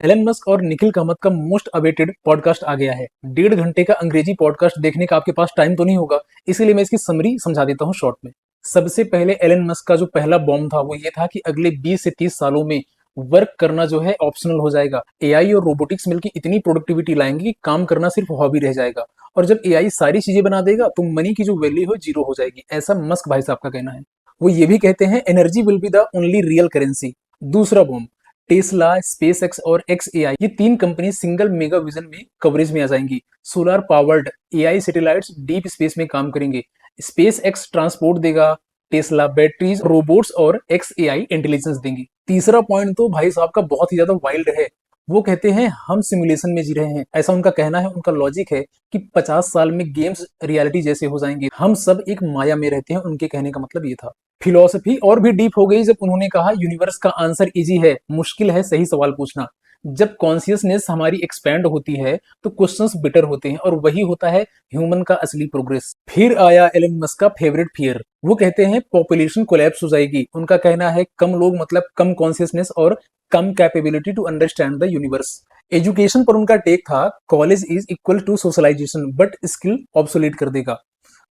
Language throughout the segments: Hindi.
एलन मस्क और निखिल कामत का मोस्ट अवेटेड पॉडकास्ट आ गया है। 1.5 घंटे का अंग्रेजी पॉडकास्ट देखने का आपके पास टाइम तो नहीं होगा, इसीलिए मैं इसकी समरी समझा देता हूँ शॉर्ट में। सबसे पहले एलन मस्क का जो पहला बॉम्ब था वो ये था कि अगले 20 से 30 सालों में वर्क करना जो है ऑप्शनल हो जाएगा। एआई और रोबोटिक्स मिलकर इतनी प्रोडक्टिविटी लाएंगे कि काम करना सिर्फ हॉबी रह जाएगा। और जब एआई सारी चीजें बना देगा तो मनी की जो वैल्यू है जीरो हो जाएगी, ऐसा मस्क भाई साहब का कहना है। वो ये भी कहते हैं energy will be the only real currency. दूसरा बॉम्ब, टेस्ला, स्पेस एक्स और एक्स एआई, ये तीन कंपनी सिंगल मेगा विजन में कवरेज में आ जाएंगी। Solar powered AI satellites deep space में काम करेंगे। स्पेस एक्स ट्रांसपोर्ट देगा, टेस्ला बैटरीज, रोबोट्स और एक्स एआई इंटेलिजेंस देंगी। तीसरा पॉइंट तो भाई साहब का बहुत ही ज्यादा वाइल्ड है। वो कहते हैं हम सिमुलेशन में जी रहे हैं, ऐसा उनका कहना है। उनका लॉजिक है कि 50 साल में गेम्स रियलिटी जैसे हो जाएंगे, हम सब एक माया में रहते हैं। उनके कहने का मतलब ये था। फिलॉसफी और भी डीप हो गई जब उन्होंने कहा यूनिवर्स का आंसर इजी है, मुश्किल है सही सवाल पूछना। जब कॉन्शियसनेस हमारी एक्सपैंड होती है तो क्वेश्चंस बेटर होते हैं, और वही होता है ह्यूमन का असली प्रोग्रेस। फिर आया एलन मस्क का फेवरेट फियर। वो कहते हैं पॉपुलेशन कोलैप्स हो जाएगी। उनका कहना है कम लोग मतलब कम कॉन्शियसनेस और कम capability to understand the universe. Education पर उनका टेक था college is equal to socialisation but skill obsolete कर देगा।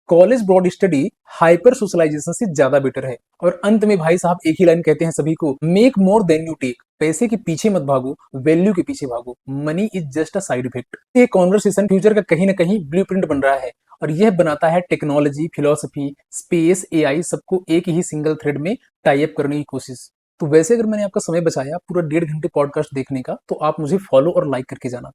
College broad study hyper socialisation से ज्यादा बेटर है। और अंत में भाई साहब एक ही लाइन कहते हैं सभी को, make more than you take. पैसे के पीछे मत भागो, वैल्यू के पीछे भागो। Money is just a side effect. ये कॉन्वर्सेशन फ्यूचर का कहीं ना कहीं ब्लूप्रिंट बन रहा है, और यह बनाता है टेक्नोलॉजी, फिलोसफी, स्पेस, एआई सबको एक ही सिंगल थ्रेड में टाई अप करने की कोशिश। तो वैसे अगर मैंने आपका समय बचाया पूरा 1.5 घंटे पॉडकास्ट देखने का, तो आप मुझे फॉलो और लाइक करके जाना।